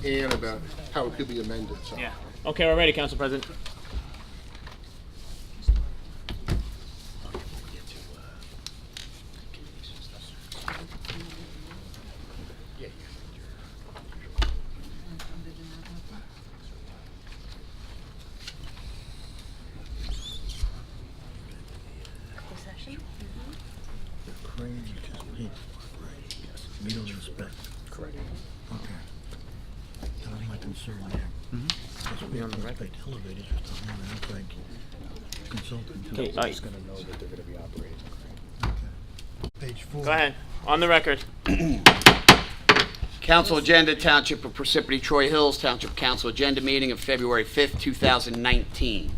Ann about how it could be amended, so. Yeah. Okay, we're ready, Council President. We don't inspect. Correct. Okay. That was my concern there. Because we don't inspect elevators just to hire an outside consultant. Okay, Just going to know that they're going to be operating. Okay. Page 4. go ahead. On the record. Council agenda, Township of Parsippany-Troy Hills, Township Council agenda meeting of February 5th, 2019.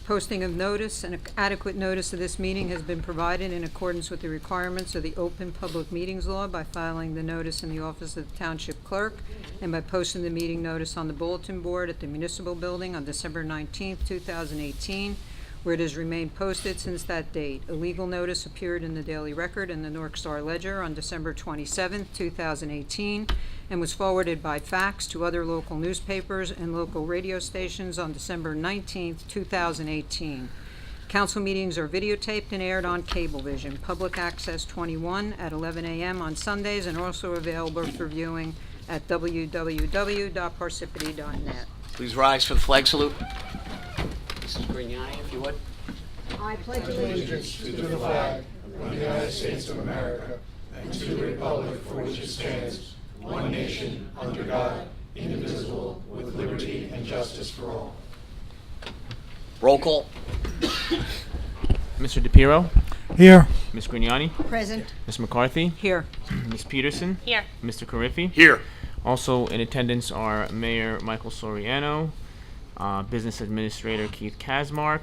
Posting of notice and adequate notice of this meeting has been provided in accordance with the requirements of the Open Public Meetings Law by filing the notice in the office of the Township Clerk and by posting the meeting notice on the bulletin board at the Municipal Building on December 19th, 2018, where it has remained posted since that date. A legal notice appeared in the Daily Record and the North Star Ledger on December 27th, 2018, and was forwarded by fax to other local newspapers and local radio stations on December 19th, 2018. Council meetings are videotaped and aired on Cablevision, Public Access 21 at 11 a.m. on Sundays, and also available for viewing at www.parsippany.net. Please rise for the flag salute. Mrs. Grignani, if you would. I pledge allegiance To the flag of the United States of America and to the republic for which it stands, one nation, under God, indivisible, with liberty and justice for all. Roll call. Mr. DePiero, Here. Ms. Grignani, Present. Ms. McCarthy, Here. Ms. Peterson, Here. Mr. Carriffy. Here. Also in attendance are Mayor Michael Soriano, Business Administrator Keith Kazmark,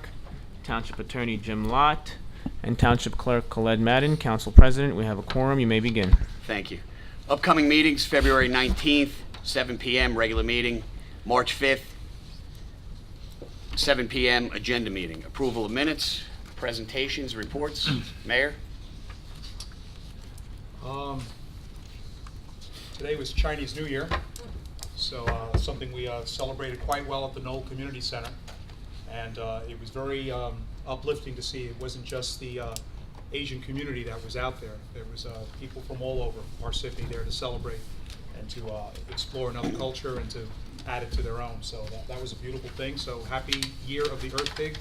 Township Attorney Jim Lott, and Township Clerk Colette Madden. Council President, we have a quorum. You may begin. Thank you. Upcoming meetings, February 19th, 7 p.m., regular meeting. March 5th, 7 p.m., agenda meeting. Approval of minutes, presentations, reports. Mayor? Today was Chinese New Year, so something we celebrated quite well at the Knoll Community Center. And it was very uplifting to see. It wasn't just the Asian community that was out there. There was people from all over Parsippany there to celebrate and to explore another culture and to add it to their own. So that was a beautiful thing. So happy Year of the Earth Pig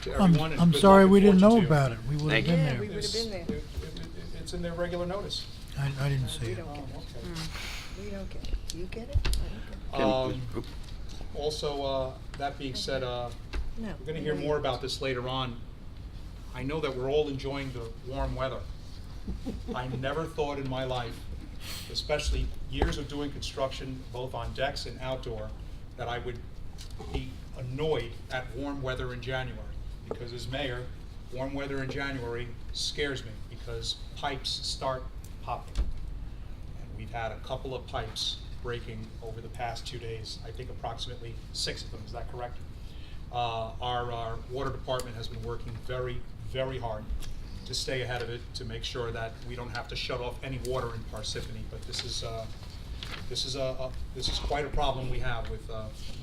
to everyone. and I'm good sorry luck we and didn't know fortune to you. about it. We would have Thank you. been Yeah, there. we would have been there. It's in their regular notice. I didn't see We it. don't get it. Okay. We don't get it. You get it? I don't get it. Also, that being said, No. we're going to hear more about this later on. I know that we're all enjoying the warm weather. I never thought in my life, especially years of doing construction, both on decks and outdoor, that I would be annoyed at warm weather in January. Because as mayor, warm weather in January scares me because pipes start popping. And we've had a couple of pipes breaking over the past 2 days. I think approximately 6 of them. Is that correct? Our water department has been working very, very hard to stay ahead of it, to make sure that we don't have to shut off any water in Parsippany. But this is quite a problem we have with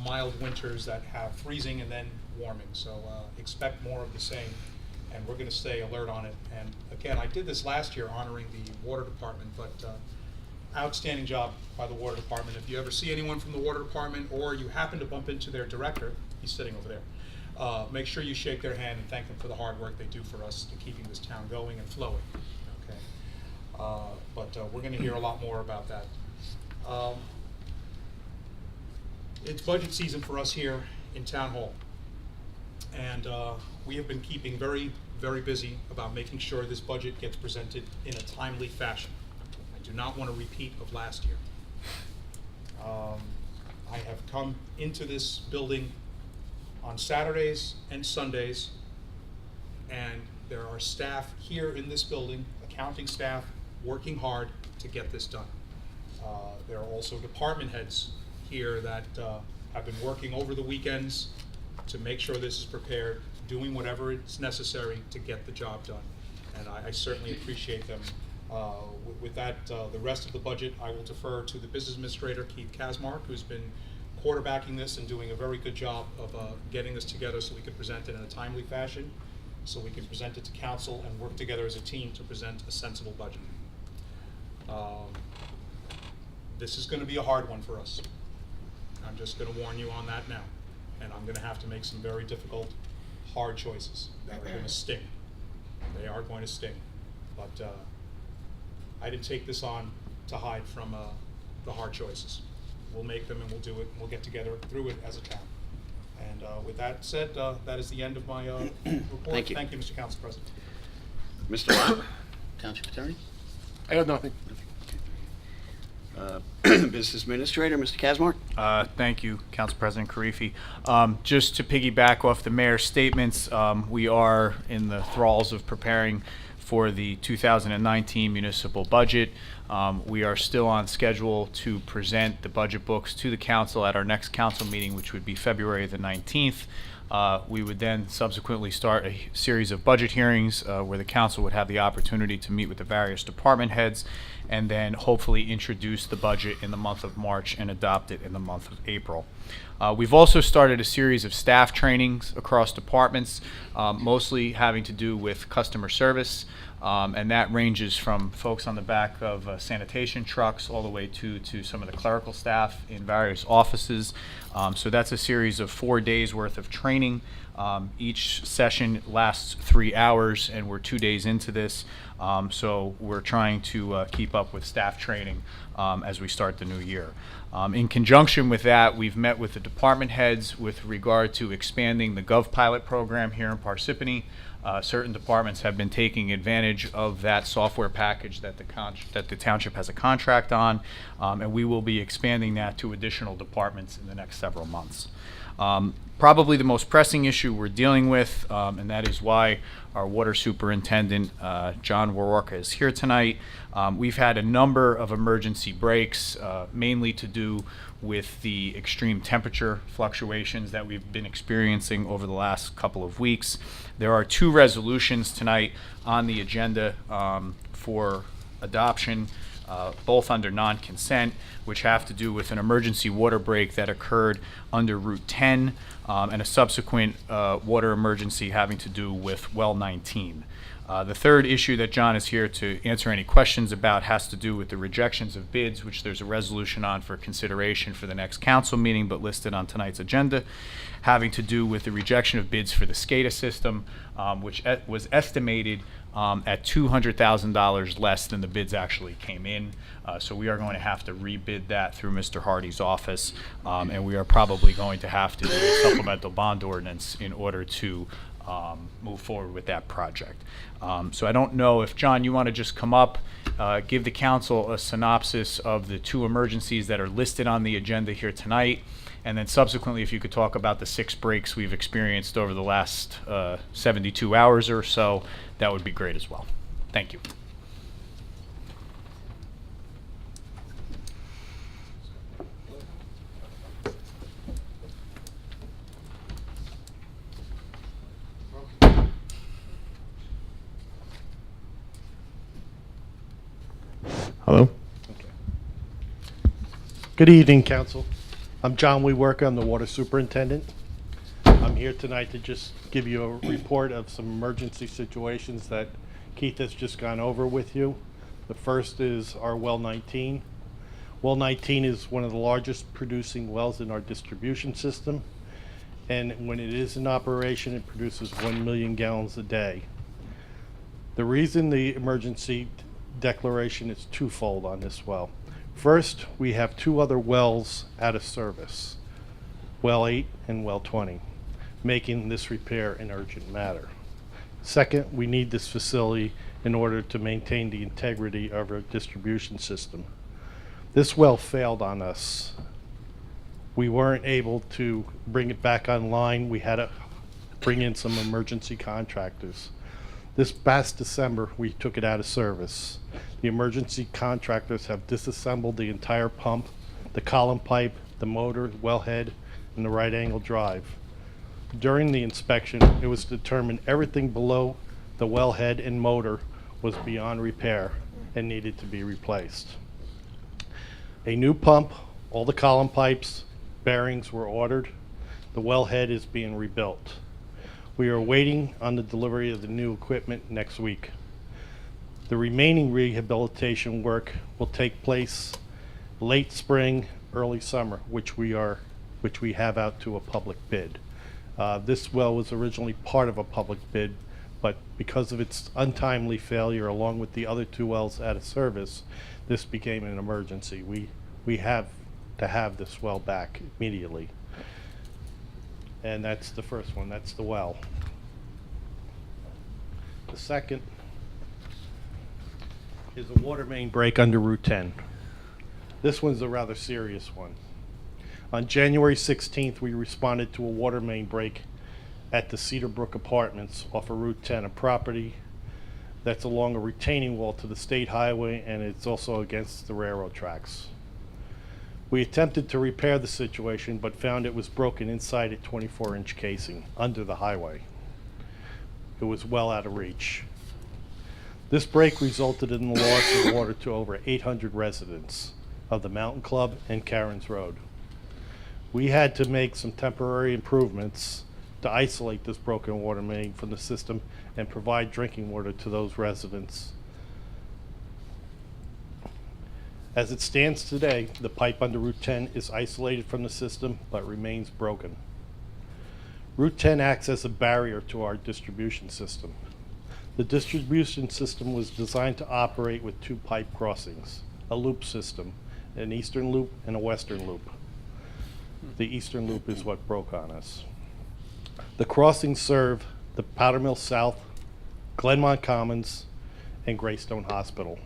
mild winters that have freezing and then warming. So expect more of the same, and we're going to stay alert on it. And again, I did this last year honoring the water department, but outstanding job by the water department. If you ever see anyone from the water department or you happen to bump into their director, he's sitting over there, make sure you shake their hand and thank them for the hard work they do for us to keeping this town going and flowing. Okay, but we're going to hear a lot more about that. It's budget season for us here in Town Hall, and we have been keeping very, very busy about making sure this budget gets presented in a timely fashion. I do not want a repeat of last year. I have come into this building on Saturdays and Sundays, and there are staff here in this building, accounting staff, working hard to get this done. There are also department heads here that have been working over the weekends to make sure this is prepared, doing whatever is necessary to get the job done. And I certainly appreciate them With that, the rest of the budget, I will defer to the business administrator, Keith Kasmark, who's been quarterbacking this and doing a very good job of getting this together so we can present it in a timely fashion, so we can present it to council and work together as a team to present a sensible budget. This is going to be a hard one for us. I'm just going to warn you on that now. And I'm going to have to make some very difficult, hard choices that are going to sting. They are going to sting. But I didn't take this on to hide from the hard choices. We'll make them and we'll do it. And we'll get together through it as a town. And with that said, that is the end of my report. Thank you. Thank you, Mr. Council President. Mr. Lott, Township Attorney. I got nothing. Business Administrator, Mr. Kasmark. Thank you, Council President Karifi. Just to piggyback off the mayor's statements, we are in the thralls of preparing for the 2019 municipal budget. We are still on schedule to present the budget books to the council at our next council meeting, which would be February the 19th. We would then subsequently start a series of budget hearings where the council would have the opportunity to meet with the various department heads and then hopefully introduce the budget in the month of March and adopt it in the month of April. We've also started a series of staff trainings across departments, mostly having to do with customer service, and that ranges from folks on the back of sanitation trucks all the way to some of the clerical staff in various offices. So that's a series of 4 days worth of training. Each session lasts 3 hours, and we're 2 days into this. So we're trying to keep up with staff training as we start the new year. In conjunction with that, we've met with the department heads with regard to expanding the GovPilot program here in Parsippany. Certain departments have been taking advantage of that software package that the township has a contract on, and we will be expanding that to additional departments in the next several months. Probably the most pressing issue we're dealing with, and that is why our water superintendent, John Warorka, is here tonight. We've had a number of emergency breaks, mainly to do with the extreme temperature fluctuations that we've been experiencing over the last couple of weeks. There are 2 resolutions tonight on the agenda for adoption, both under non-consent, which have to do with an emergency water break that occurred under Route 10 and a subsequent water emergency having to do with Well 19. The third issue that John is here to answer any questions about has to do with the rejections of bids, which there's a resolution on for consideration for the next council meeting, but listed on tonight's agenda, having to do with the rejection of bids for the SCADA system, which was estimated at $200,000 less than the bids actually came in. So we are going to have to rebid that through Mr. Hardy's office, and we are probably going to have to do a supplemental bond ordinance in order to move forward with that project. So I don't know if, John, you want to just come up, give the council a synopsis of the 2 emergencies that are listed on the agenda here tonight, and then subsequently if you could talk about the 6 breaks we've experienced over the last 72 hours or so, that would be great as well. Thank you. Hello. Good evening, Council. I'm John Weeworker. I'm the Water Superintendent. I'm here tonight to just give you a report of some emergency situations that Keith has just gone over with you. The first is our Well 19. Well 19 is one of the largest producing wells in our distribution system, and when it is in operation, it produces 1 million gallons a day. The reason the emergency declaration is twofold on this well. First, we have 2 other wells out of service, Well 8 and Well 20, making this repair an urgent matter. Second, we need this facility in order to maintain the integrity of our distribution system. This well failed on us. We weren't able to bring it back online. We had to bring in some emergency contractors. This past December, we took it out of service. The emergency contractors have disassembled the entire pump, the column pipe, the motor, wellhead, and the right angle drive. During the inspection, it was determined everything below the wellhead and motor was beyond repair, and needed to be replaced. A new pump, all the column pipes, bearings were ordered. The wellhead is being rebuilt. We are waiting on the delivery of the new equipment next week. The remaining rehabilitation work will take place late spring, early summer, which we have out to a public bid. This well was originally part of a public bid, but because of its untimely failure, along with the other 2 wells out of service, this became an emergency. We have to have this well back immediately. And that's the first one, that's the well. The second is a water main break under Route 10. This one's a rather serious one. On January 16th, we responded to a water main break at the Cedar Brook Apartments off of Route 10, a property that's along a retaining wall to the state highway, and it's also against the railroad tracks. We attempted to repair the situation, but found it was broken inside a 24-inch casing under the highway. It was well out of reach. This break resulted in the loss of water to over 800 residents of the Mountain Club and Karen's Road. We had to make some temporary improvements to isolate this broken water main from the system and provide drinking water to those residents. As it stands today, the pipe under Route 10 is isolated from the system but remains broken. Route 10 acts as a barrier to our distribution system. The distribution system was designed to operate with 2 pipe crossings, a loop system, an eastern loop and a western loop. The eastern loop is what broke on us. The crossings serve the Powder Mill South, Glenmont Commons, and Greystone Hospital.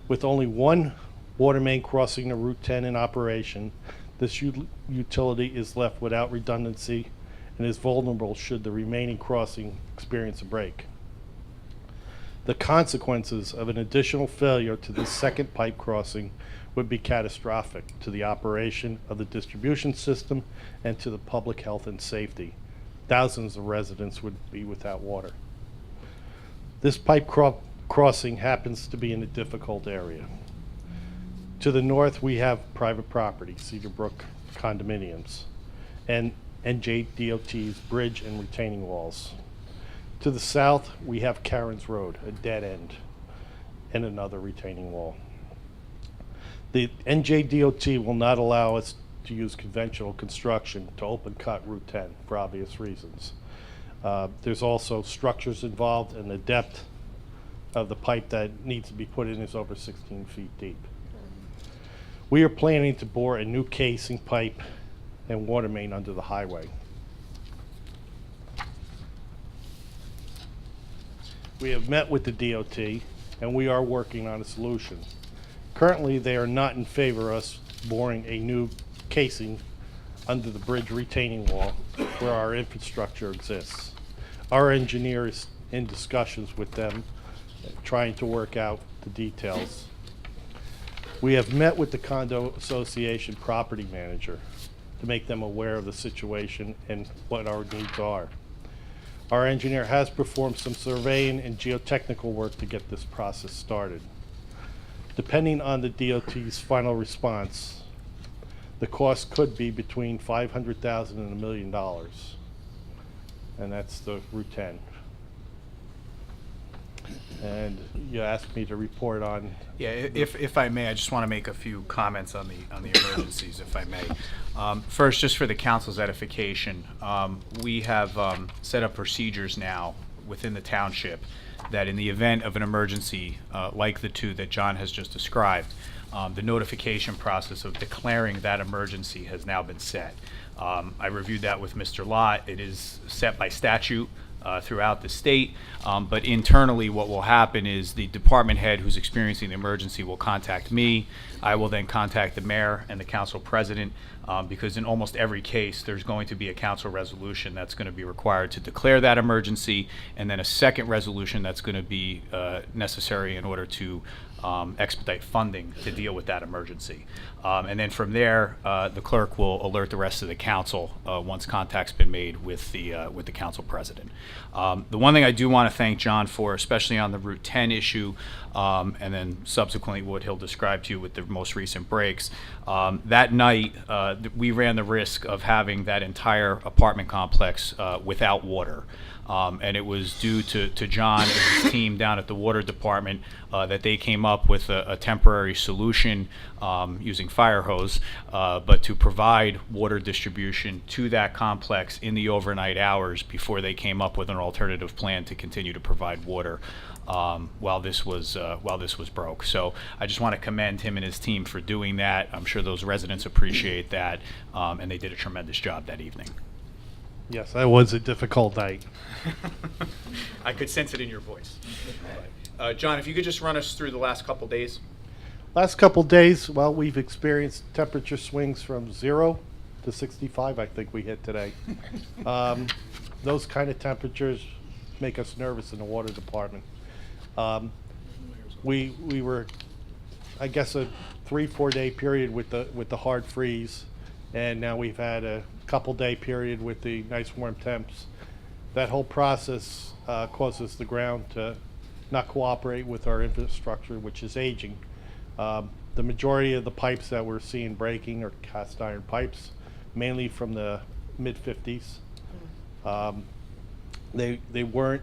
With only 1 water main crossing the Route 10 in operation, this utility is left without redundancy and is vulnerable should the remaining crossing experience a break. The consequences of an additional failure to the second pipe crossing would be catastrophic to the operation of the distribution system and to the public health and safety. Thousands of residents would be without water. This pipe crossing happens to be in a difficult area. To the north, we have private property, Cedar Brook condominiums, and NJDOT's bridge and retaining walls. To the south, we have Karen's Road, a dead end, and another retaining wall. The NJDOT will not allow us to use conventional construction to open cut Route 10 for obvious reasons. There's also structures involved, and the depth of the pipe that needs to be put in is over 16 feet deep. We are planning to bore a new casing pipe and water main under the highway. We have met with the DOT, and we are working on a solution. Currently, they are not in favor of us boring a new casing under the bridge retaining wall where our infrastructure exists. Our engineer is in discussions with them, trying to work out the details. We have met with the condo association property manager to make them aware of the situation and what our needs are. Our engineer has performed some surveying and geotechnical work to get this process started. Depending on the DOT's final response, the cost could be between $500,000 and $1 million. And that's the Route 10. And you asked me to report on. Yeah, if I may, I just want to make a few comments on the emergencies, if I may. First, just for the council's edification, we have set up procedures now within the township that in the event of an emergency like the 2 that John has just described, the notification process of declaring that emergency has now been set. I reviewed that with Mr. Lott. It is set by statute throughout the state, but internally what will happen is the department head who's experiencing the emergency will contact me. I will then contact the mayor and the council president, because in almost every case there's going to be a council resolution that's going to be required to declare that emergency, and then a second resolution that's going to be necessary in order to expedite funding to deal with that emergency. And then from there, the clerk will alert the rest of the council once contact's been made with the council president. The one thing I do want to thank John for, especially on the Route 10 issue, and then subsequently what he'll describe to you with the most recent breaks, that night we ran the risk of having that entire apartment complex without water. And it was due to John and his team down at the water department that they came up with a temporary solution using fire hose, but to provide water distribution to that complex in the overnight hours before they came up with an alternative plan to continue to provide water while this was broke. So I just want to commend him and his team for doing that. I'm sure those residents appreciate that, and they did a tremendous job that evening. Yes, that was a difficult night. I could sense it in your voice. John, if you could just run us through the last couple days. Last couple days, well, we've experienced temperature swings from 0 to 65, I think we hit today. Those kind of temperatures make us nervous in the water department. We were, I guess, a 3-4 day period with the hard freeze, and now we've had a couple day period with the nice warm temps. That whole process causes the ground to not cooperate with our infrastructure, which is aging. The majority of the pipes that we're seeing breaking are cast iron pipes, mainly from the mid-50s. They weren't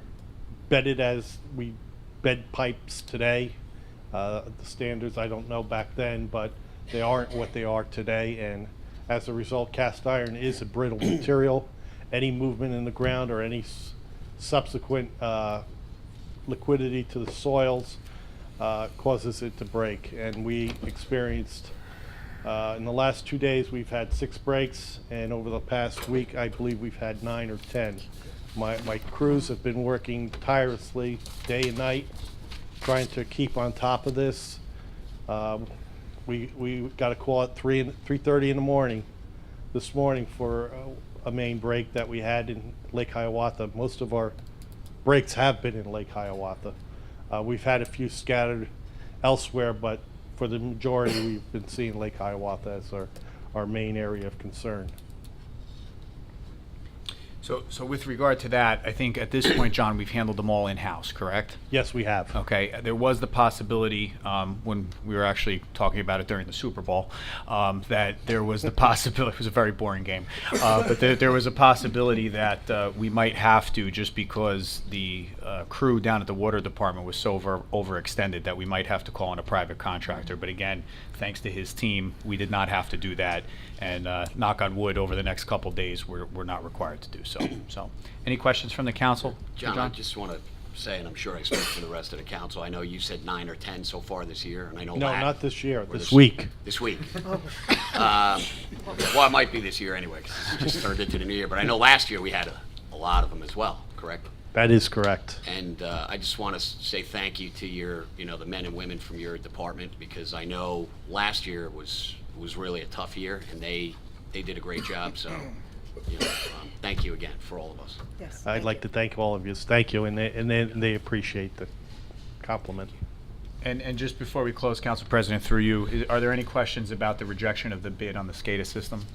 bedded as we bed pipes today. The standards, I don't know back then, but they aren't what they are today, and as a result, cast iron is a brittle material. Any movement in the ground or any subsequent liquidity to the soils causes it to break. And we experienced, in the last 2 days, we've had 6 breaks, and over the past week, I believe we've had 9 or 10. My crews have been working tirelessly day and night, trying to keep on top of this. We got a call at 3:30 in the morning this morning for a main break that we had in Lake Hiawatha. Most of our breaks have been in Lake Hiawatha. We've had a few scattered elsewhere, but for the majority, we've been seeing Lake Hiawatha as our main area of concern. So with regard to that, I think at this point, John, we've handled them all in-house, correct? Yes, we have. Okay, there was the possibility, when we were actually talking about it during the Super Bowl, that there was the possibility, it was a very boring game, but there was a possibility that we might have to, just because the crew down at the water department was so overextended, that we might have to call in a private contractor. But again, thanks to his team, we did not have to do that. And knock on wood, over the next couple days, we're not required to do so. So, any questions from the council? John, I just want to say, and I'm sure I speak for the rest of the council, I know you said 9 or 10 so far this year, and I know No, that, not this year, or this week. This week. Well, it might be this year anyway, because it just turned into the new year. But I know last year we had a lot of them as well, correct? That is correct. And I just want to say thank you to your, the men and women from your department, because I know last year was really a tough year, and they did a great job. So, thank you again for all of us. Yes. I'd like to thank all of you. Thank you, and they appreciate the compliment. And just before we close, Council President, through you, are there any questions about the rejection of the bid on the SCADA system?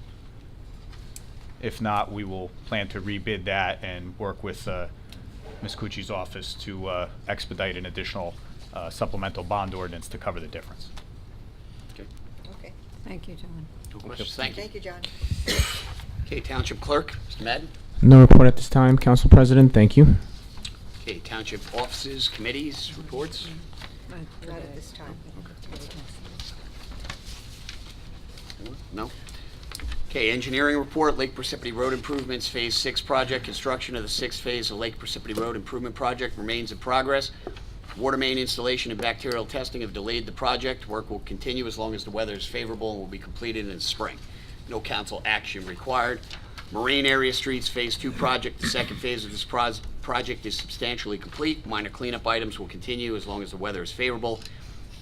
If not, we will plan to rebid that and work with Ms. Cucci's office to expedite an additional supplemental bond ordinance to cover the difference. Okay. Thank you, John. No questions. Thank you. Thank you, John. Okay, Township Clerk, Mr. Madden. No report at this time, Council President. Thank you. Okay, Township offices, committees, reports. Not at this time. No? Okay, engineering report, Lake Parsippany Road Improvements Phase 6 project. Construction of the 6th phase of Lake Parsippany Road Improvement Project remains in progress. Water main installation and bacterial testing have delayed the project. Work will continue as long as the weather is favorable and will be completed in the spring. No council action required. Marine Area Streets Phase 2 project, the 2nd phase of this project is substantially complete. Minor cleanup items will continue as long as the weather is favorable.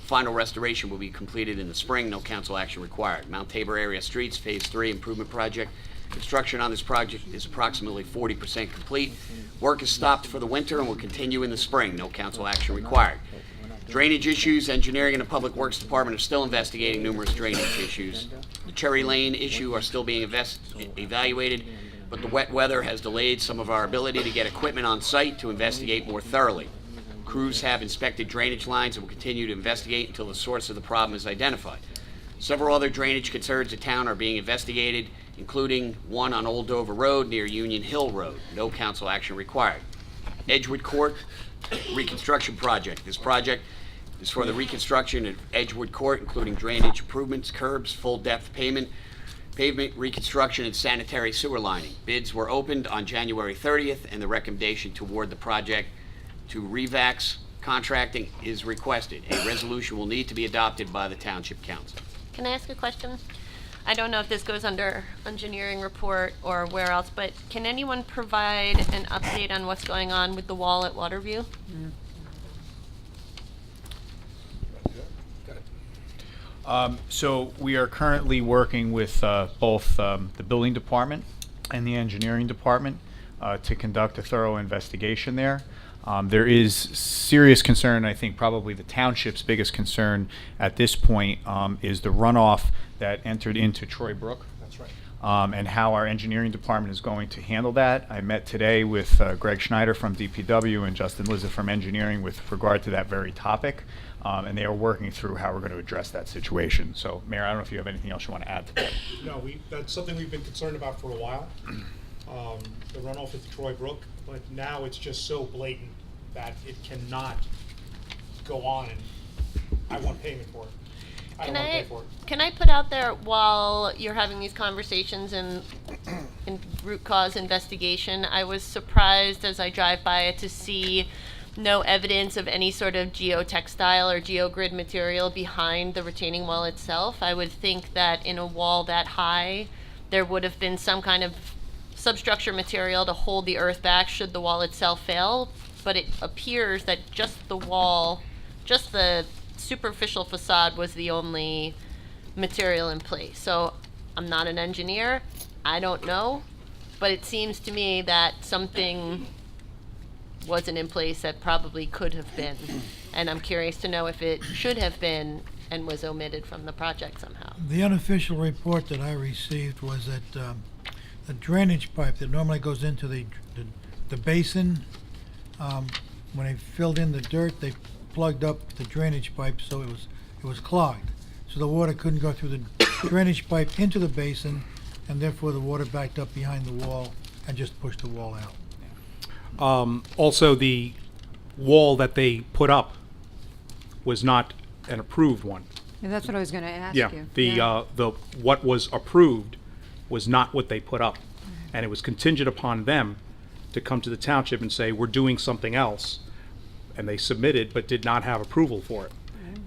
Final restoration will be completed in the spring. No council action required. Mount Tabor Area Streets Phase 3 improvement project. Construction on this project is approximately 40% complete. Work is stopped for the winter and will continue in the spring. No council action required. Drainage issues, engineering and the Public Works Department are still investigating numerous drainage issues. The Cherry Lane issue are still being evaluated, but the wet weather has delayed some of our ability to get equipment on site to investigate more thoroughly. Crews have inspected drainage lines and will continue to investigate until the source of the problem is identified. Several other drainage concerns in town are being investigated, including one on Old Dover Road near Union Hill Road. No council action required. Edgewood Court reconstruction project. This project is for the reconstruction of Edgewood Court, including drainage improvements, curbs, full-depth pavement, reconstruction, and sanitary sewer lining. Bids were opened on January 30th, and the recommendation to award the project to Revax Contracting is requested. A resolution will need to be adopted by the Township Council. Can I ask a question? I don't know if this goes under engineering report or where else, but can anyone provide an update on what's going on with the wall at Waterview? So we are currently working with both the building department and the engineering department to conduct a thorough investigation there. There is serious concern, I think probably the township's biggest concern at this point is the runoff that entered into Troy Brook. That's right. And how our engineering department is going to handle that. I met today with Greg Schneider from DPW and Justin Lizza from engineering with regard to that very topic. And they are working through how we're going to address that situation. So, Mayor, I don't know if you have anything else you want to add to that. No, that's something we've been concerned about for a while, the runoff at the Troy Brook, but now it's just so blatant that it cannot go on, and I want payment for it. I don't want to pay for it. Can I put out there, while you're having these conversations and root cause investigation, I was surprised as I drive by it to see no evidence of any sort of geotextile or geogrid material behind the retaining wall itself. I would think that in a wall that high, there would have been some kind of substructure material to hold the earth back should the wall itself fail, but it appears that just the wall, just the superficial facade was the only material in place. So I'm not an engineer, I don't know, but it seems to me that something wasn't in place that probably could have been. And I'm curious to know if it should have been and was omitted from the project somehow. The unofficial report that I received was that the drainage pipe that normally goes into the basin, when they filled in the dirt, they plugged up the drainage pipe so it was clogged. So the water couldn't go through the drainage pipe into the basin, and therefore the water backed up behind the wall and just pushed the wall out. Also, the wall that they put up was not an approved one. Yeah, that's what I was going to ask Yeah, you. the what was approved was not what they put up, and it was contingent upon them to come to the township and say, we're doing something else, and they submitted but did not have approval for it,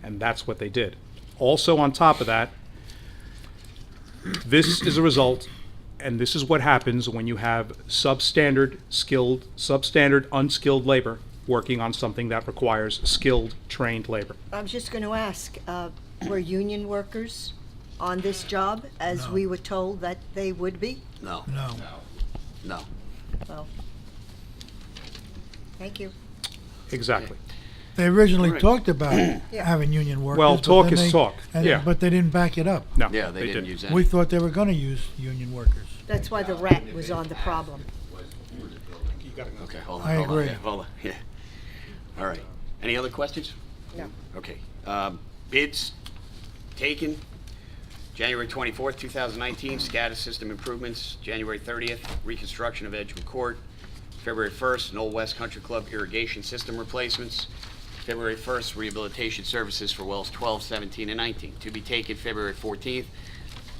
and that's what they did. Also, on top of that, this is a result, and this is what happens when you have substandard unskilled labor working on something that requires skilled, trained labor. I was just going to ask, were union workers on this job, as No. we were told that they would be? No, No. no. Well, thank you. Exactly. They originally Right. talked about having union workers. Well, but talk then is talk, yeah. But they didn't back it up. No, Yeah, they didn't use that. We thought they were gonna use union workers. That's why the rat was on the problem. You gotta go. Okay, hold on. I hold on, agree. yeah, hold on, yeah. All right. Any other questions? No. Okay. Bids taken, January 24th, 2019, SCADA system improvements, January 30th, reconstruction of Edgewood Court, February 1st, Knoll West Country Club irrigation system replacements, February 1st, rehabilitation services for wells 12, 17, and 19. To be taken February 14th,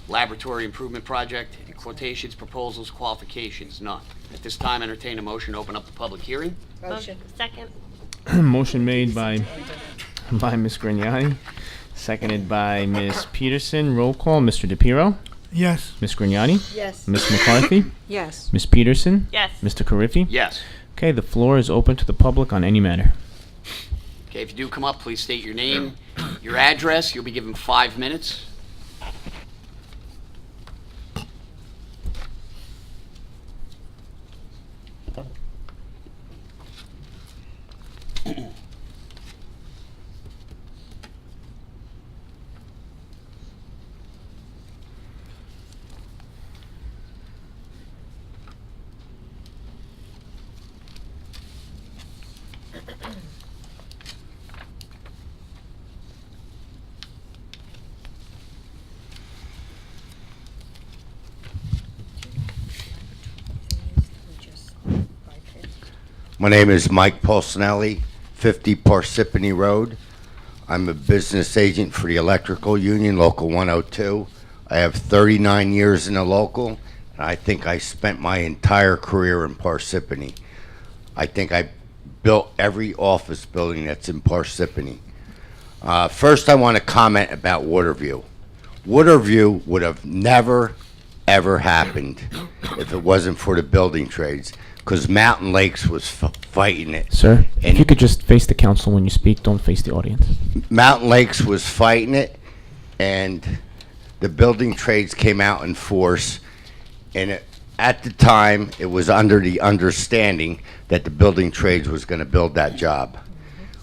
laboratory improvement project, and quotations, proposals, qualifications, none. At this time, entertain a motion to open up the public hearing. Motion. Second. Motion made by Ms. Grignani, seconded by Ms. Peterson. Roll call, Mr. DePiero, Yes. Ms. Grignani, Yes. Ms. McCarthy, Yes. Ms. Peterson, Yes. Mr. Carriffy. Yes. Okay, the floor is open to the public on any matter. Okay, if you do come up, please state your name, your address. You'll be given 5 minutes. My name is Mike Polsinelli, 50 Parsippany Road. I'm a business agent for the Electrical Union, Local 102. I have 39 years in the local, and I think I spent my entire career in Parsippany. I think I built every office building that's in Parsippany. First, I want to comment about Waterview. Waterview would have never, ever happened if it wasn't for the building trades, because Mountain Lakes was fighting it. Sir, if And you could just face the council when you speak, don't face the audience. Mountain Lakes was fighting it, and the building trades came out in force. And at the time, it was under the understanding that the building trades was going to build that job.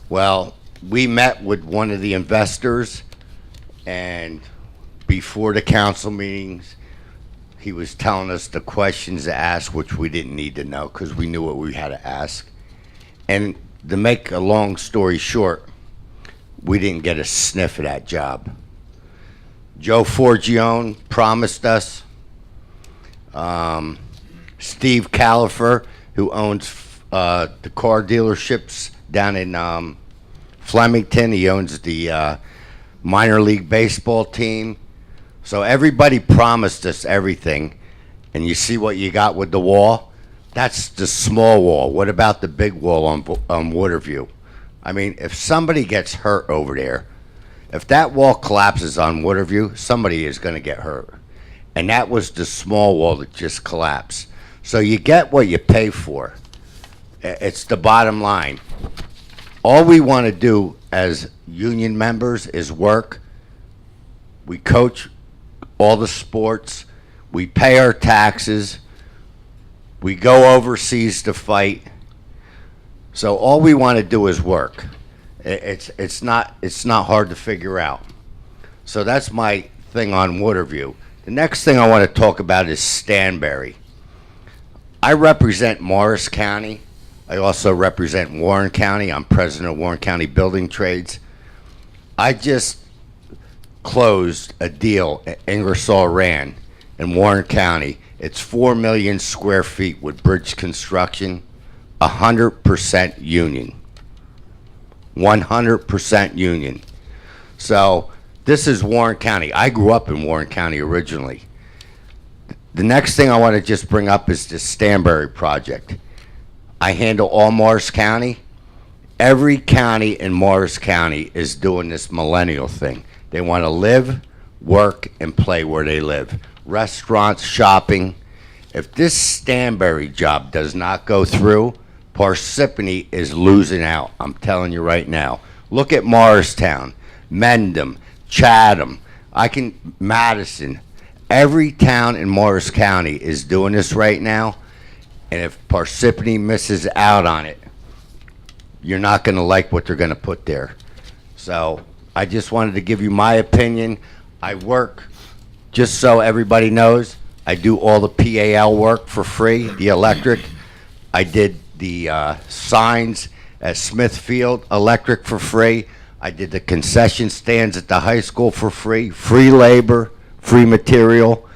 Well, we met with one of the investors, and before the council meetings, he was telling us the questions to ask, which we didn't need to know because we knew what we had to ask. And to make a long story short, we didn't get a sniff of that job. Joe Forgione promised us. Steve Califer, who owns the car dealerships down in Flemington, he owns the minor league baseball team. So everybody promised us everything, and you see what you got with the wall? That's the small wall. What about the big wall on Waterview? I mean, if somebody gets hurt over there, if that wall collapses on Waterview, somebody is going to get hurt. And that was the small wall that just collapsed. So you get what you pay for. It's the bottom line. All we want to do as union members is work. We coach all the sports. We pay our taxes. We go overseas to fight. So all we want to do is work. It's not hard to figure out. So that's my thing on Waterview. The next thing I want to talk about is Stanberry. I represent Morris County. I also represent Warren County. I'm president of Warren County Building Trades. I just closed a deal at Ingersoll Rand in Warren County. It's 4 million square feet with bridge construction, 100% union. 100% union. So this is Warren County. I grew up in Warren County originally. The next thing I want to just bring up is the Stanberry project. I handle all Morris County. Every county in Morris County is doing this millennial thing. They want to live, work, and play where they live. Restaurants, shopping. If this Stanberry job does not go through, Parsippany is losing out. I'm telling you right now. Look at Morristown, Mendham, Chatham, Madison. Every town in Morris County is doing this right now. And if Parsippany misses out on it, you're not going to like what they're going to put there. So I just wanted to give you my opinion. I work, just so everybody knows, I do all the PAL work for free, the electric. I did the signs at Smithfield Electric for free. I did the concession stands at the high school for free, free labor, free material.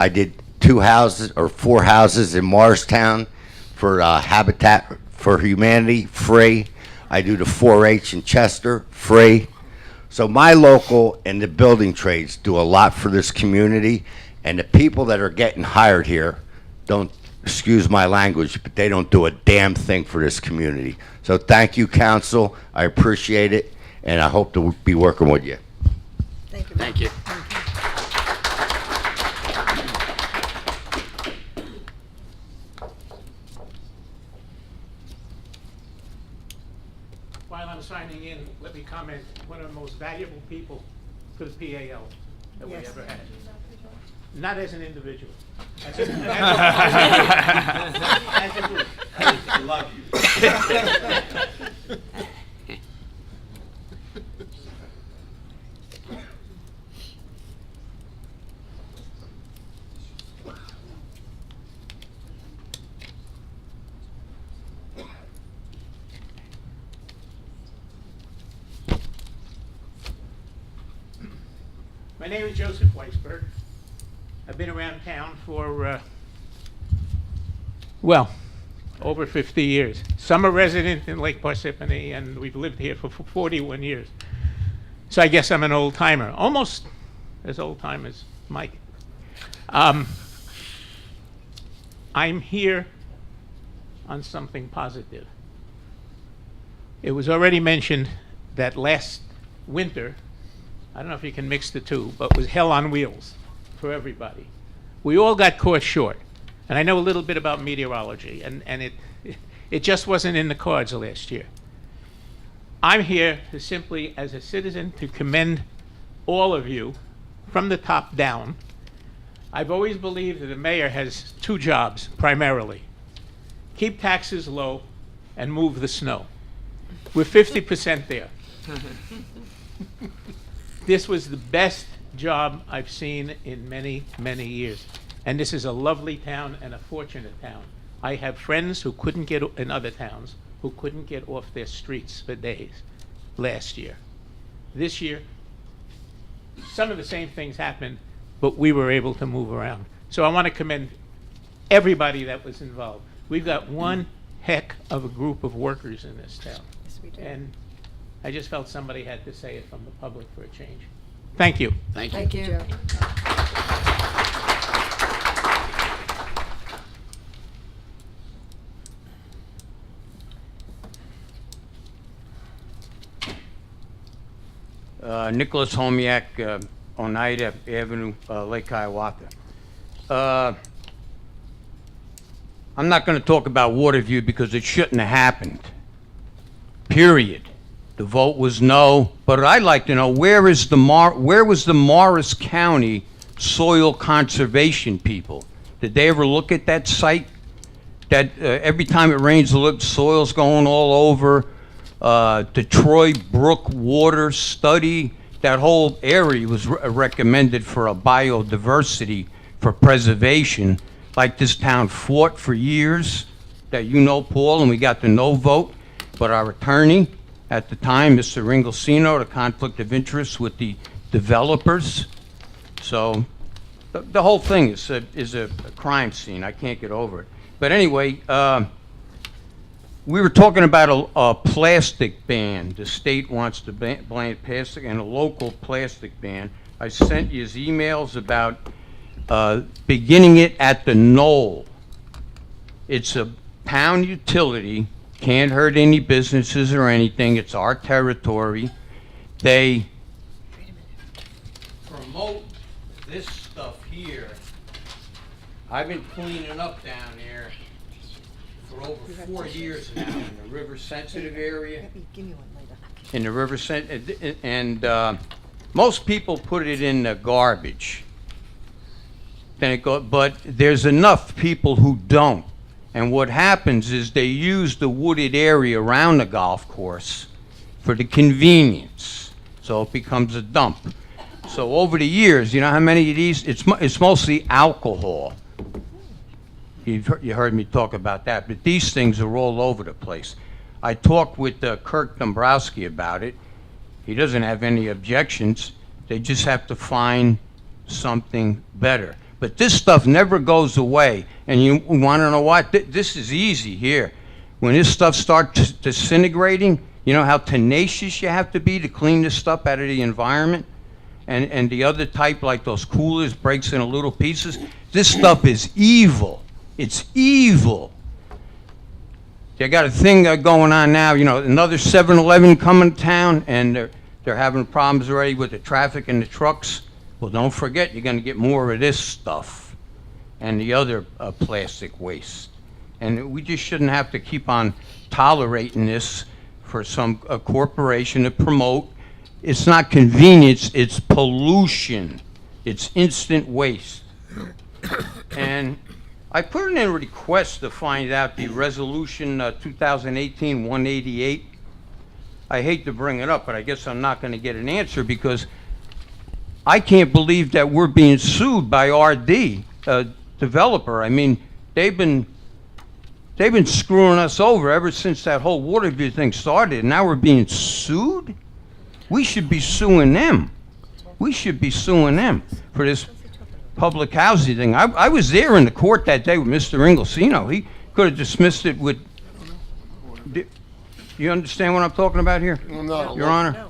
I did 4 houses in Morristown for Habitat for Humanity, free. I do the 4-H in Chester, free. So my local and the building trades do a lot for this community, and the people that are getting hired here don't, excuse my language, but they don't do a damn thing for this community. So thank you, council. I appreciate it, and I hope to be working with you. Thank you. Thank you. While I'm signing in, let me comment, one of the most valuable people to the PAL that we Yes. ever had. Not as an individual. As a group. I love you. My name is Joseph Weisberg. I've been around town for, over 50 years. I'm a resident in Lake Parsippany, and we've lived here for 41 years. So I guess I'm an old timer, almost as old time as Mike. I'm here on something positive. It was already mentioned that last winter, I don't know if you can mix the two, but was hell on wheels for everybody. We all got caught short. And I know a little bit about meteorology, and it just wasn't in the cards last year. I'm here to simply, as a citizen, to commend all of you from the top down. I've always believed that the mayor has two jobs, primarily. Keep taxes low and move the snow. We're 50% there. This was the best job I've seen in many, many years. And this is a lovely town and a fortunate town. I have friends who couldn't get in other towns, who couldn't get off their streets for days last year. This year, some of the same things happened, but we were able to move around. So I want to commend everybody that was involved. We've got one heck of a group of workers in this town. Yes, we do. And I just felt somebody had to say it from the public for a change. Thank you. Thank you. Thank you, Joe. Nicholas Homiak, Oneida Avenue, Lake Hiawatha. I'm not going to talk about Waterview because it shouldn't have happened. Period. The vote was no, but I'd like to know where was the Morris County soil conservation people? Did they ever look at that site? That every time it rains, the soil's going all over. The Troy Brook water study, that whole area was recommended for a biodiversity for preservation, like this town fought for years, that you know, Paul, and we got the no vote. But our attorney at the time, Mr. Ringolsino, the conflict of interest with the developers. So the whole thing is a crime scene. I can't get over it. But anyway, we were talking about a plastic ban. The state wants to ban plastic and a local plastic ban. I sent you emails about beginning it at the Knoll. It's a town utility, can't hurt any businesses or anything. It's our territory. They promote this stuff here. I've been cleaning up down there for over 4 years now in the river sensitive area. Give me one later. In the river and most people put it in the garbage. But there's enough people who don't. And what happens is they use the wooded area around the golf course for the convenience. So it becomes a dump. So over the years, you know how many of these? It's mostly alcohol. You heard me talk about that, but these things are all over the place. I talked with Kirk Dombrowski about it. He doesn't have any objections. They just have to find something better. But this stuff never goes away. And you want to know what? This is easy here. When this stuff starts disintegrating, you know how tenacious you have to be to clean this stuff out of the environment? And the other type, like those coolers, breaks into little pieces. This stuff is evil. It's evil. They got a thing going on now, you know, another 7-Eleven coming to town, and they're having problems already with the traffic and the trucks. Well, don't forget, you're going to get more of this stuff and the other plastic waste. And we just shouldn't have to keep on tolerating this for some corporation to promote. It's not convenience, it's pollution. It's instant waste. And I put in a request to find out the resolution 2018-188. I hate to bring it up, but I guess I'm not going to get an answer because I can't believe that we're being sued by RD, developer. I mean, they've been screwing us over ever since that whole Waterview thing started, and now we're being sued? We should be suing them. We should be suing them for this public housing thing. I was there in the court that day with Mr. Ringolsino. Could have dismissed it with, you understand what I'm talking about here? No. Your Honor?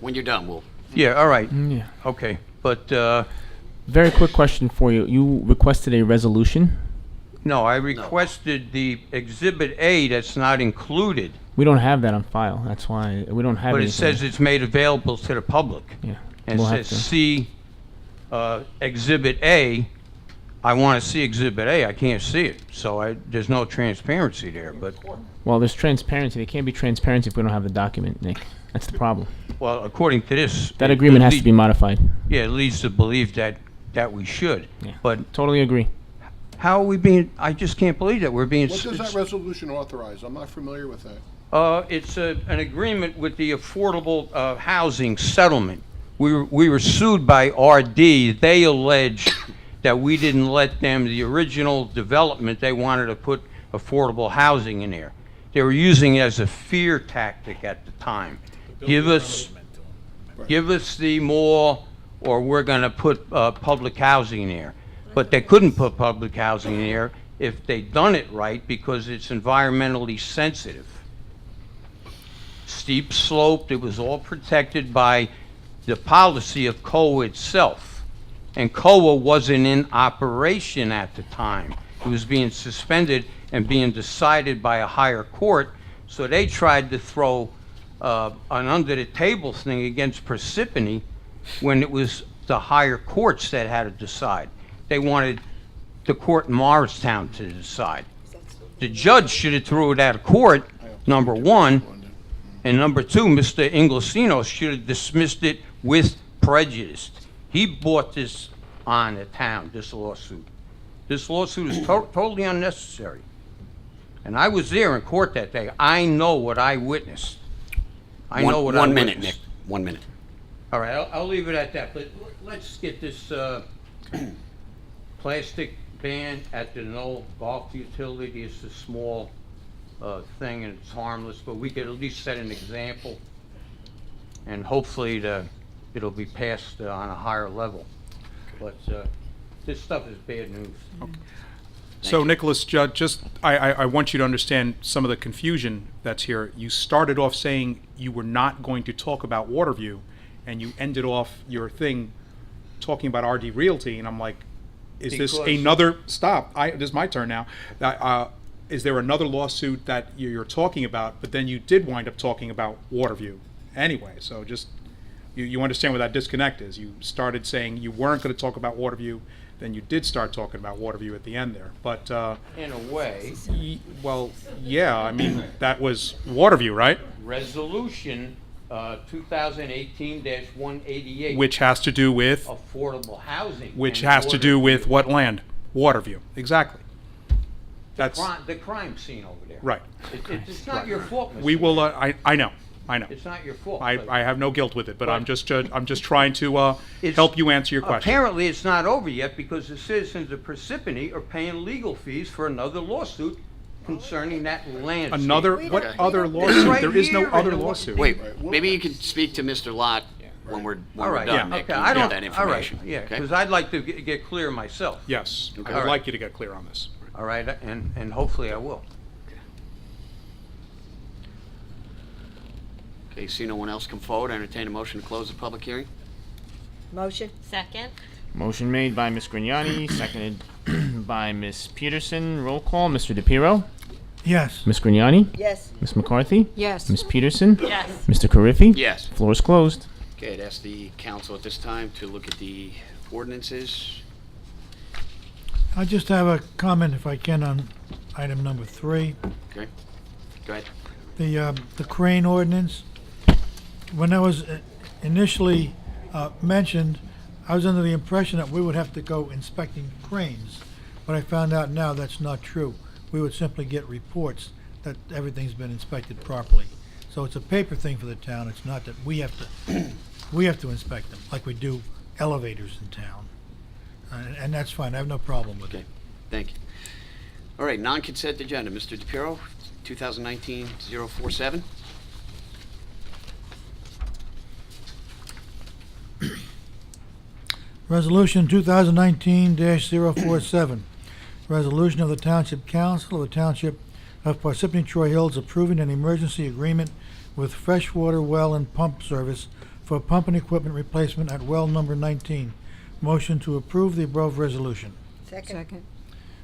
When you're done, we'll. Yeah, all right. Yeah. Okay, but, Very quick question for you. You requested a resolution. no, I requested the Exhibit A that's not included, We don't have that on file. That's why we don't have but it anything. says it's made available to the public. Yeah. And We'll it have says to. see, Exhibit A. I want to see Exhibit A, I can't see it, so there's no transparency there, but, Well, there's transparency. There can't be transparency if we don't have the document, Nick. That's the problem. well, according to this. That it agreement has lead- to be modified. Yeah, it leads to believe that we should. Yeah. But Totally agree. how are we being, I just can't believe that we're being. What does that resolution authorize? I'm not familiar with that. It's an agreement with the Affordable Housing Settlement. We were sued by RD. They alleged that we didn't let them, the original development, they wanted to put affordable housing in there. They were using it as a fear tactic at the time. Give us the mall, or we're gonna put public housing in there. But they couldn't put public housing in there if they'd done it right, because it's environmentally sensitive. Steep sloped, it was all protected by the policy of COA itself. And COA wasn't in operation at the time. It was being suspended and being decided by a higher court, so they tried to throw an under-the-table thing against Parsippany when it was the higher courts that had to decide. They wanted the court in Morristown to decide. The judge should have threw it out of court, number one, and number two, Mr. Inglesino should have dismissed it with prejudice. He brought this on the town, this lawsuit. This lawsuit is totally unnecessary. And I was there in court that day. I know what I witnessed. I know what I witnessed. 1 minute, Nick. 1 minute. All right, I'll leave it at that, but let's get this plastic ban at the no golf utility. It's a small thing and it's harmless, but we could at least set an example, and hopefully it'll be passed on a higher level. But this stuff is bad news. So Nicholas, just, I want you to understand some of the confusion that's here. You started off saying you were not going to talk about Waterview, and you ended off your thing talking about RD Realty, and I'm like, is this Because- another, stop, this is my turn now. Is there another lawsuit that you're talking about, but then you did wind up talking about Waterview anyway, so just, you understand where that disconnect is. You started saying you weren't going to talk about Waterview, then you did start talking about Waterview at the end there. But, In a way, well, yeah, I mean, that was Waterview, right? resolution 2018-188. Which has to do with, Affordable housing. which and has to do with Waterview. what land? Waterview, exactly. That's, The crime scene over there. right. It's not your fault, Mr. We will, Mayor. I know. It's not your fault. I but have no guilt with it, but I'm but- just trying to It's- help you answer your question. Apparently, it's not over yet because the citizens of Parsippany are paying legal fees for another lawsuit concerning that land. Another, We what don't- other we don't- lawsuit? Right There is no here in other the- lawsuit. Wait, maybe you could speak to Mr. Lott when we're All right, done, yeah, Nick. okay, You I get don't, that all right, information. yeah, okay? because I'd like to get clear myself. Yes, I All would right. like you to get clear on this. All right, and hopefully I will. Okay, see no one else come forward, entertain a motion to close the public hearing? Motion? Second? Motion made by Ms. Grignani, seconded by Ms. Peterson. Roll call, Mr. DePiero, Yes. Ms. Grignani, Yes. Ms. McCarthy, Yes. Ms. Peterson, Yes. Mr. Carriffy. Yes. Floor is closed. Okay, I'd ask the council at this time to look at the ordinances. I just have a comment, if I can, on item number 3, Okay, go ahead. the crane ordinance. When that was initially mentioned, I was under the impression that we would have to go inspecting cranes. But I found out now that's not true. We would simply get reports that everything's been inspected properly. So it's a paper thing for the town. It's not that we have to inspect them like we do elevators in town. And that's fine. I have no problem with it. Okay, thank you. All right, non-consent agenda, Mr. DePiero, 2019-047. Resolution 2019-047, resolution of the Township Council of the Township of Parsippany-Troy Hills approving an emergency agreement with freshwater well and pump service for pump and equipment replacement at well number 19. Motion to approve the above resolution. Second.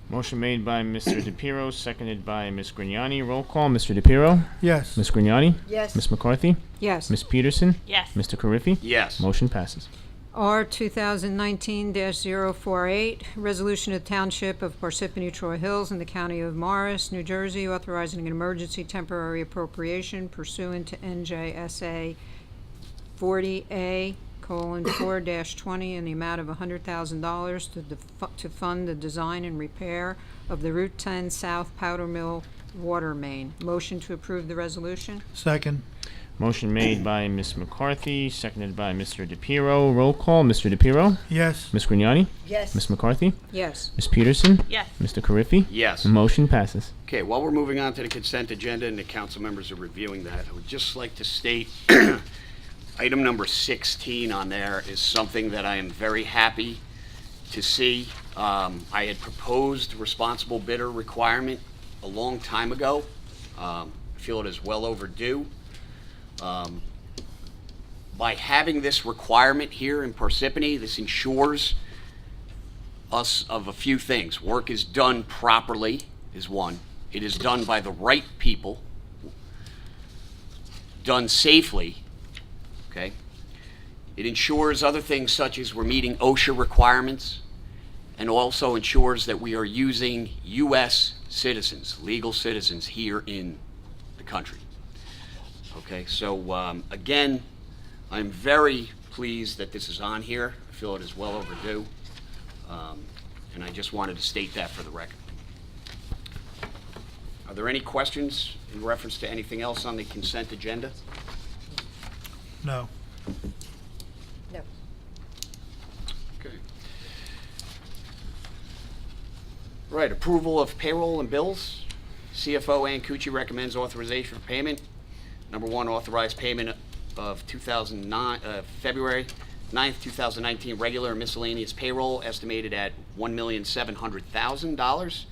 Motion made by Mr. DePiero, seconded by Ms. Grignani. Roll call, Mr. DePiero? Yes. Ms. Grignani? Yes. Ms. McCarthy? Yes. Ms. Peterson? Yes. Mr. Carriffy? Yes. Motion passes. R 2019-048, resolution of Township of Parsippany-Troy Hills in the County of Morris, New Jersey, authorizing an emergency temporary appropriation pursuant to NJSA 40A:4-20 in the amount of $100,000 to fund the design and repair of the Route 10 South Powder Mill water main. Motion to approve the resolution? Second. Motion made by Ms. McCarthy, seconded by Mr. DePiero. Roll call, Mr. DePiero? Yes. Ms. Grignani? Yes. Ms. McCarthy? Yes. Ms. Peterson? Yes. Mr. Carriffy? Yes. Motion passes. Okay, while we're moving on to the consent agenda and the council members are reviewing that, I would just like to state item number 16 on there is something that I am very happy to see. I had proposed responsible bidder requirement a long time ago. I feel it is well overdue. By having this requirement here in Parsippany, this ensures us of a few things. Work is done properly is one. It is done by the right people, done safely, okay? It ensures other things such as we're meeting OSHA requirements, and also ensures that we are using U.S. citizens, legal citizens here in the country. Okay, so again, I'm very pleased that this is on here. I feel it is well overdue, and I just wanted to state that for the record. Are there any questions in reference to anything else on the consent agenda? No. No. Okay. Right, approval of payroll and bills. CFO Ann Cucci recommends authorization for payment. Number one, authorize payment of February 9th, 2019 regular and miscellaneous payroll estimated at $1,700,000.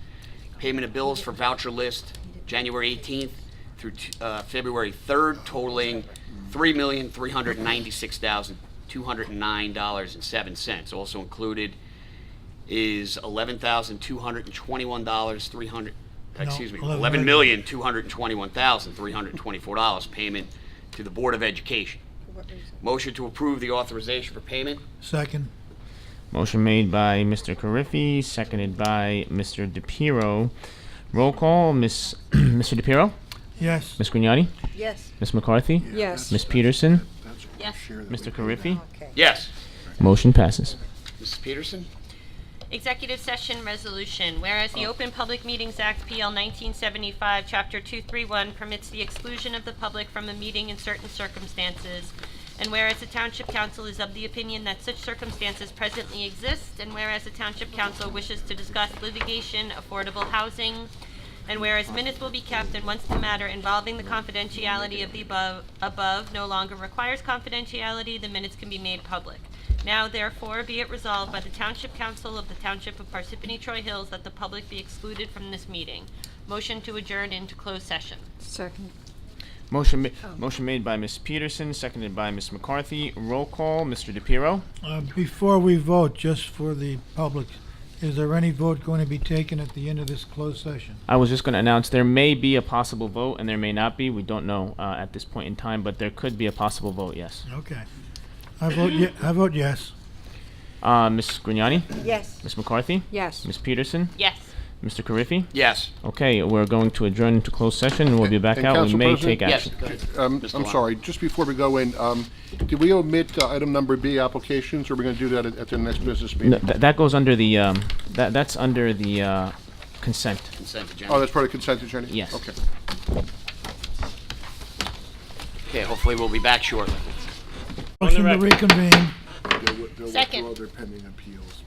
Payment of bills for voucher list January 18th through February 3rd totaling $3,396,209.07. Also included is $11,221. $11,221,324 payment to the Board of Education. Motion to approve the authorization for payment. Second. Motion made by Mr. Carriffy, seconded by Mr. DePiero. Roll call, Mr. DePiero? Yes. Ms. Grignani? Yes. Ms. McCarthy? Yes. Ms. Peterson? Yes. Mr. Carriffy? Okay. Yes. Motion passes. Mrs. Peterson? Executive session resolution. Whereas the Open Public Meetings Act, PL 1975, Chapter 231, permits the exclusion of the public from a meeting in certain circumstances, and whereas the Township Council is of the opinion that such circumstances presently exist, and whereas the Township Council wishes to discuss litigation, affordable housing, and whereas minutes will be kept, and once the matter involving the confidentiality of the above no longer requires confidentiality, the minutes can be made public. Now, therefore, be it resolved by the Township Council of the Township of Parsippany-Troy Hills that the public be excluded from this meeting. Motion to adjourn into closed session. Second. Motion made by Ms. Peterson, seconded by Ms. McCarthy. Roll call, Mr. DePiero? Before we vote, just for the public, is there any vote going to be taken at the end of this closed session? I was just going to announce there may be a possible vote, and there may not be. We don't know at this point in time, but there could be a possible vote, yes. Okay. I vote yes. Ms. Grignani? Yes. Ms. McCarthy? Yes. Ms. Peterson? Yes. Mr. Carriffy? Yes. Okay, we're going to adjourn into closed session, and we'll be back And out. We Council may President? take Yes. action. Mr. I'm Lyon. sorry, just before we go in, did we omit item number B, applications, or are we going to do that at the next business No, meeting? that goes under the, that's under the consent. Consent agenda. Oh, that's part of consent agenda? Yes. Okay. Okay, hopefully we'll be back shortly. Motion to reconvene. Second. Withdraw their pending appeals.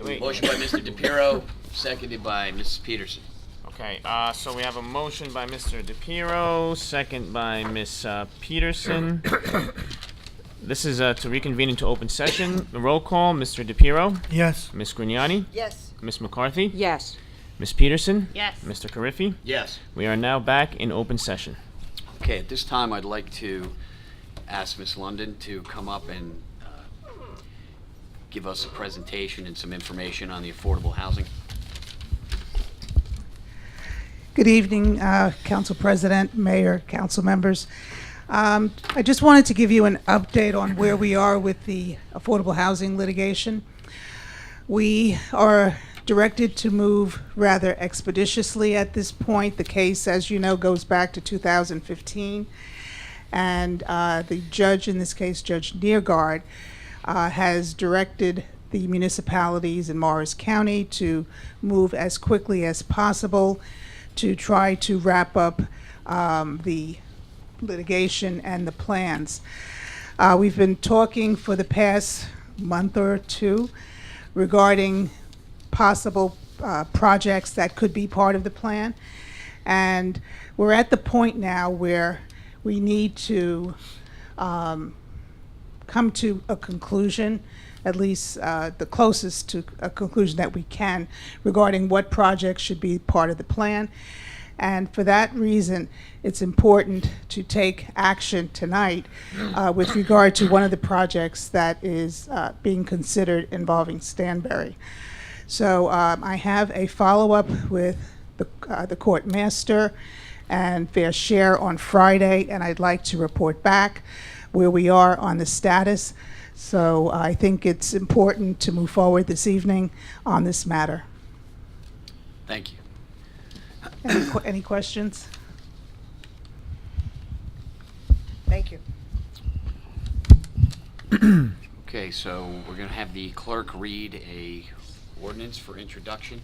Wait. Motion by Mr. DePiero, seconded by Mrs. Peterson. Okay, so we have a motion by Mr. DePiero, second by Ms. Peterson. This is to reconvene into open session. The roll call, Mr. DePiero, Yes. Ms. Grignani, Yes. Ms. McCarthy, Yes. Ms. Peterson, Yes. Mr. Carriffy. Yes. We are now back in open session. Okay, at this time, I'd like to ask Ms. London to come up and give us a presentation and some information on the affordable housing. Good evening, Council President, Mayor, council members. I just wanted to give you an update on where we are with the affordable housing litigation. We are directed to move rather expeditiously at this point. The case, as you know, goes back to 2015, and the judge in this case, Judge Neergaard, has directed the municipalities in Morris County to move as quickly as possible to try to wrap up the litigation and the plans. We've been talking for the past month or two regarding possible projects that could be part of the plan, and we're at the point now where we need to come to a conclusion, at least the closest to a conclusion that we can, regarding what projects should be part of the plan. And for that reason, it's important to take action tonight with regard to one of the projects that is being considered involving Stanberry. So I have a follow-up with the court master and Fair Share on Friday, and I'd like to report back where we are on the status. So I think it's important to move forward this evening on this matter. Thank you. Any questions? Thank you. Okay, so we're going to have the clerk read a ordinance for introduction.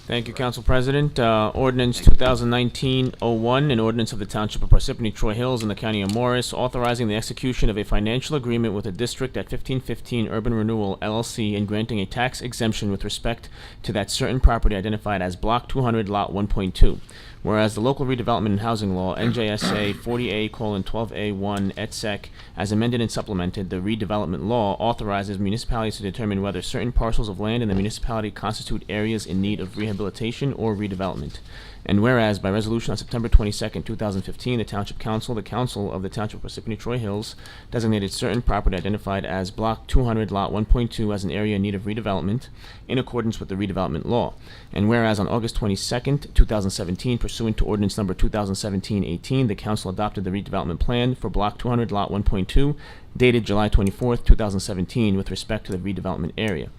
Thank you, Council President. Ordinance 2019-01, an ordinance of the Township of Parsippany-Troy Hills in the County of Morris, authorizing the execution of a financial agreement with a district at 1515 Urban Renewal, LLC, and granting a tax exemption with respect to that certain property identified as Block 200, Lot 1.2. Whereas the local redevelopment and housing law, NJSA 40A:12A1 et sec, as amended and supplemented, the redevelopment law authorizes municipalities to determine whether certain parcels of land in the municipality constitute areas in need of rehabilitation or redevelopment. And whereas by resolution on September 22nd, 2015, the Township Council, the Council of the Township of Parsippany-Troy Hills, designated certain property identified as Block 200, Lot 1.2 as an area in need of redevelopment in accordance with the redevelopment law. And whereas on August 22nd, 2017, pursuant to ordinance number 2017-18, the Council adopted the redevelopment plan for Block 200, Lot 1.2, dated July 24th, 2017, with respect to the redevelopment area.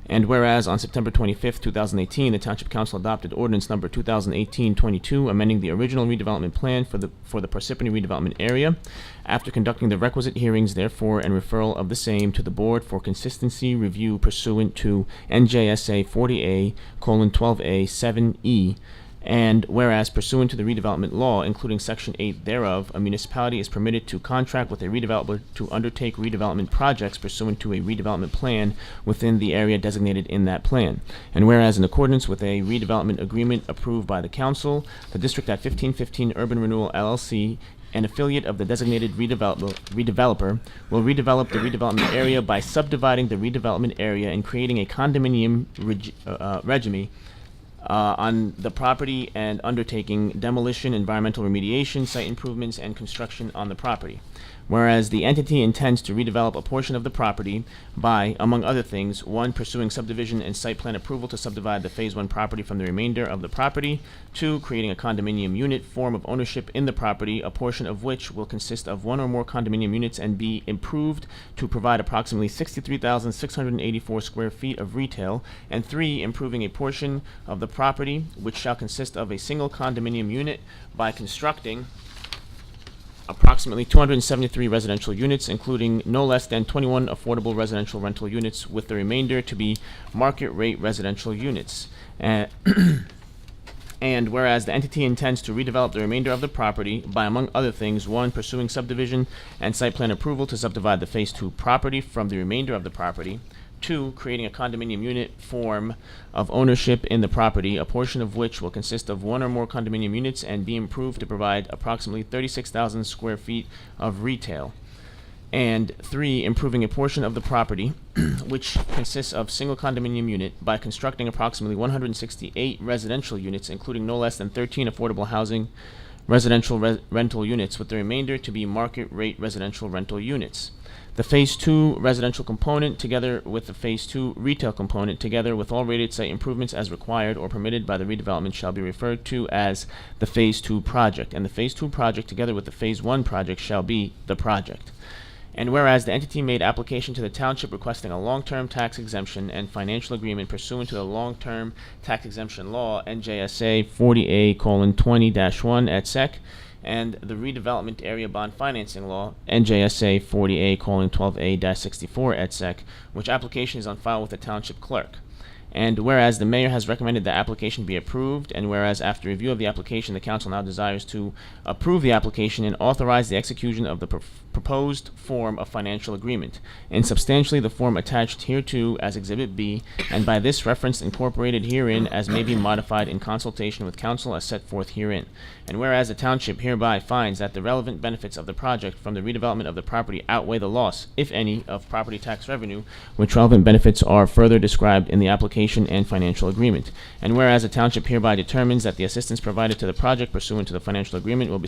And whereas on September 25th, 2018, the Township Council adopted ordinance number 2018-22, amending the original redevelopment plan for the Parsippany redevelopment area, after conducting the requisite hearings, therefore, and referral of the same to the Board for consistency review pursuant to NJSA 40A:12A7E. And whereas pursuant to the redevelopment law, including Section 8 thereof, a municipality is permitted to contract with a redeveloper to undertake redevelopment projects pursuant to a redevelopment plan within the area designated in that plan. And whereas in accordance with a redevelopment agreement approved by the council, the district at 1515 Urban Renewal LLC, an affiliate of the designated redeveloper, will redevelop the redevelopment area by subdividing the redevelopment area and creating a condominium regime on the property and undertaking demolition, environmental remediation, site improvements, and construction on the property. Whereas the entity intends to redevelop a portion of the property by, among other things, 1, pursuing subdivision and site plan approval to subdivide the Phase 1 property from the remainder of the property, 2, creating a condominium unit form of ownership in the property, a portion of which will consist of 1 or more condominium units and be improved to provide approximately 63,684 square feet of retail, and 3, improving a portion of the property which shall consist of a single condominium unit by constructing approximately 273 residential units, including no less than 21 affordable residential rental units, with the remainder to be market rate residential units. And whereas the entity intends to redevelop the remainder of the property by, among other things, 1, pursuing subdivision and site plan approval to subdivide the Phase 2 property from the remainder of the property, 2, creating a condominium unit form of ownership in the property, a portion of which will consist of 1 or more condominium units and be improved to provide approximately 36,000 square feet of retail. And 3, improving a portion of the property, which consists of single condominium unit, by constructing approximately 168 residential units, including no less than 13 affordable housing residential rental units, with the remainder to be market rate residential rental units. The Phase 2 residential component, together with the Phase 2 retail component, together with all rated site improvements as required or permitted by the redevelopment, shall be referred to as the Phase 2 project. And the Phase 2 project, together with the Phase 1 project, shall be the project. And whereas the entity made application to the township requesting a long-term tax exemption and financial agreement pursuant to the long-term tax exemption law, NJSA 40A:20-1 et sec, and the redevelopment area bond financing law, NJSA 40A:12A-64 et sec, which application is on file with the township clerk. And whereas the mayor has recommended the application be approved, and whereas after review of the application, the council now desires to approve the application and authorize the execution of the proposed form of financial agreement, and substantially the form attached hereto as Exhibit B, and by this reference incorporated herein as may be modified in consultation with council as set forth herein. And whereas the township hereby finds that the relevant benefits of the project from the redevelopment of the property outweigh the loss, if any, of property tax revenue, which relevant benefits are further described in the application and financial agreement. And whereas the township hereby determines that the assistance provided to the project pursuant to the financial agreement will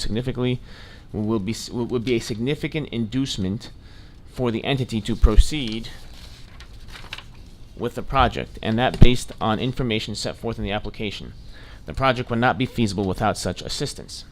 be a significant inducement for the entity to proceed with the project, and that based on information set forth in the application, the project would not be feasible without such assistance.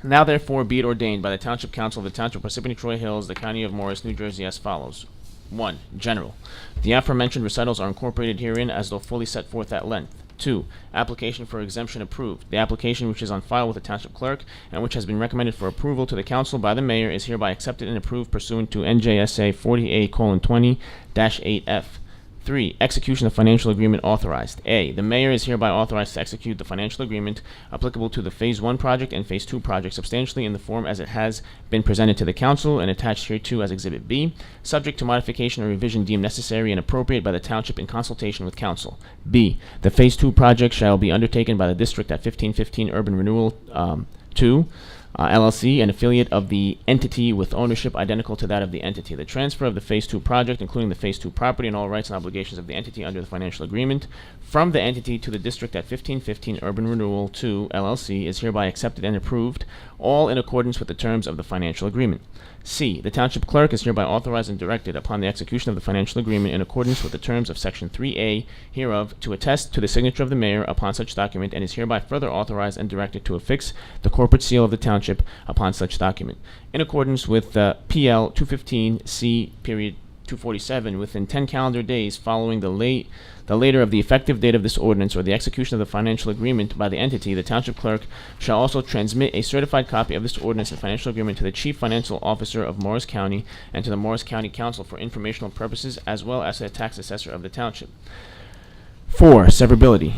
Now therefore be it ordained by the Township Council of the Township of Parsippany-Troy Hills, the County of Morris, New Jersey, as follows. 1. General. The aforementioned recitals are incorporated herein as though fully set forth at length. 2. Application for exemption approved. The application, which is on file with the Township Clerk and which has been recommended for approval to the Council by the Mayor, is hereby accepted and approved pursuant to NJSA 40A:20-8F. 3. Execution of financial agreement authorized. A. The Mayor is hereby authorized to execute the financial agreement applicable to the Phase 1 project and Phase 2 project substantially in the form as it has been presented to the Council and attached hereto as Exhibit B, subject to modification or revision deemed necessary and appropriate by the Township in consultation with Council. B. The Phase 2 project shall be undertaken by the District at 1515 Urban Renewal 2, LLC, an affiliate of the entity with ownership identical to that of the entity. The transfer of the Phase 2 project, including the Phase 2 property and all rights and obligations of the entity under the financial agreement, from the entity to the district at 1515 Urban Renewal 2, LLC, is hereby accepted and approved, all in accordance with the terms of the financial agreement. C. The Township Clerk is hereby authorized and directed, upon the execution of the financial agreement in accordance with the terms of Section 3A hereof, to attest to the signature of the Mayor upon such document, and is hereby further authorized and directed to affix the corporate seal of the Township upon such document. In accordance with PL 215C, period 247, within 10 calendar days following the later of the effective date of this ordinance or the execution of the financial agreement by the entity, the Township Clerk shall also transmit a certified copy of this ordinance and financial agreement to the Chief Financial Officer of Morris County and to the Morris County Council for informational purposes, as well as to the tax assessor of the Township. 4. Severability.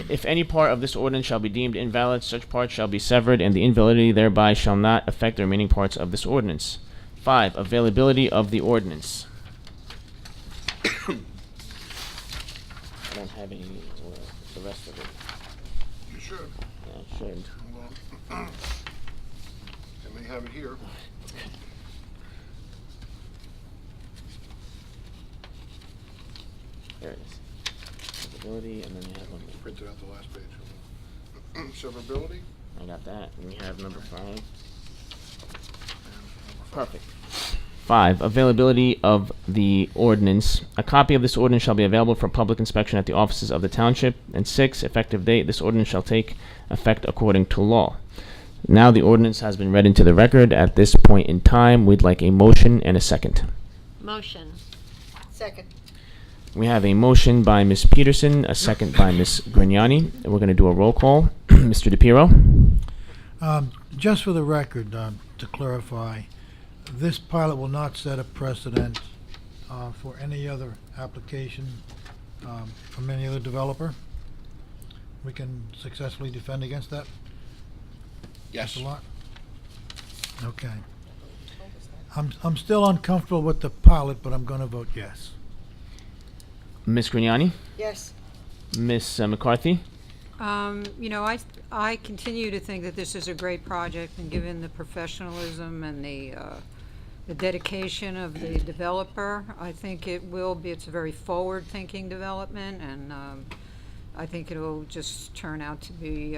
If any part of this ordinance shall be deemed invalid, such part shall be severed, and the invalidity thereby shall not affect the remaining parts of this ordinance. 5. Availability of the ordinance. I don't have any the rest of it. You should. Yeah, I should. Well, I may have it here. There it is. Availability, and then you have one more. Printed out the last page. Severability. I got that. And we have number 5. Perfect. 5. Availability of the ordinance. A copy of this ordinance shall be available for public inspection at the offices of the Township. And 6. Effective date. This ordinance shall take effect according to law. Now the ordinance has been read into the record. At this point in time, we'd like a motion and a second. Motion. Second. We have a motion by Ms. Peterson, a second by Ms. Grignani. And we're going to do a roll call. Mr. DePiero? Just for the record, to clarify, this pilot will not set a precedent for any other application from any other developer. We can successfully defend against that? Yes. Mr. Lott? Okay. I'm still uncomfortable with the pilot, but I'm going to vote yes. Ms. Grignani? Yes. Ms. McCarthy? I continue to think that this is a great project, and given the professionalism and the the dedication of the developer. I think it will be, it's a very forward-thinking development, and I think it'll just turn out to be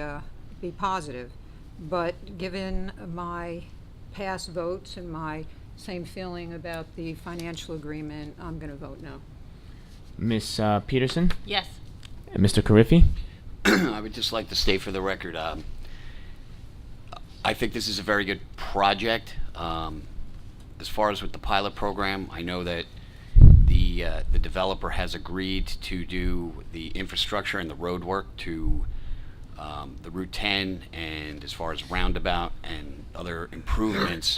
positive. But given my past votes and my same feeling about the financial agreement, I'm going to vote no. Ms. Peterson? Yes. And Mr. Carriffy? I would just like to state for the record, I think this is a very good project. As far as with the pilot program, I know that the developer has agreed to do the infrastructure and the road work to the Route 10, and as far as roundabout and other improvements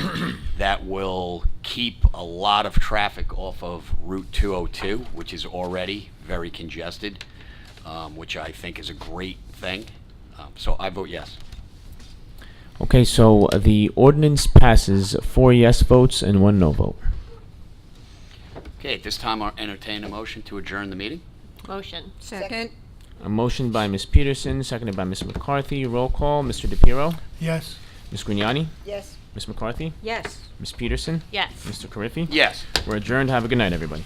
that will keep a lot of traffic off of Route 202, which is already very congested, which I think is a great thing. So I vote yes. Okay, so the ordinance passes 4 yes votes and 1 no vote. Okay, at this time I'll entertain a motion to adjourn the meeting. Motion. Second? A motion by Ms. Peterson, seconded by Ms. McCarthy. Roll call. Mr. DePiero? Yes. Ms. Grignani? Yes. Ms. McCarthy? Yes. Ms. Peterson? Yes. Mr. Carriffy? Yes. We're adjourned. Have a good night, everybody.